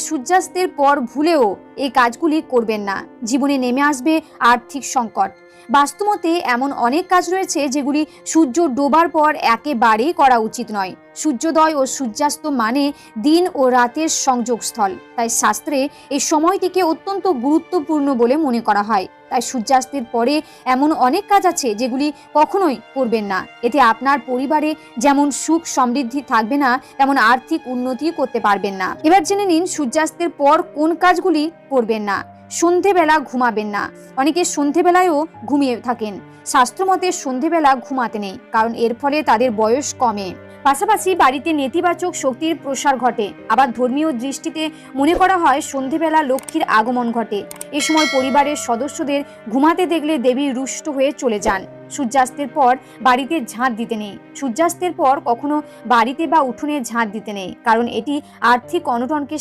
সূর্যাস্তের পর ভুলেও এই কাজগুলি করবেন না, জীবনে নেমে আসবে আর্থিক সংকট। বাস্তুমতে এমন অনেক কাজ রয়েছে যেগুলি সূর্য ডোবার পর একেবারেই করা উচিত নয়। সূর্যোদয় ও সূর্যাস্ত মানে দিন ও রাতের সংযোগস্থল, তাই শাস্ত্রে এই সময়টিকে অত্যন্ত গুরুত্বপূর্ণ বলে মনে করা হয়। তাই সূর্যাস্তের পরে এমন অনেক কাজ আছে যেগুলি কখনোই করবেন না। এতে আপনার পরিবারে যেমন সুখ সমৃদ্ধি থাকবে না, তেমন আর্থিক উন্নতি করতে পারবেন না। এবার জেনে নিন সূর্যাস্তের পর কোন কাজগুলি করবেন না। সন্ধেবেলা ঘুমাবেন না। অনেকে সন্ধেবেলায়ও ঘুমিয়ে থাকেন। শাস্ত্রমতে সন্ধেবেলা ঘুমাতে নেই, কারণ এর ফলে তাদের বয়স কমে। পাশাপাশি বাড়িতে নেতিবাচক শক্তির প্রসার ঘটে। আবার ধর্মীয় দৃষ্টিতে মনে করা হয় সন্ধেবেলা লক্ষ্মীর আগমন ঘটে। এ সময় পরিবারের সদস্যদের ঘুমাতে দেখলে দেবী রুষ্ট হয়ে চলে যান। সূর্যাস্তের পর বাড়িতে ঝাঁট দিতে নেই। সূর্যাস্তের পর কখনো বাড়িতে বা উঠোনে ঝাঁট দিতে নেই, কারণ এটি আর্থিক অনটনকে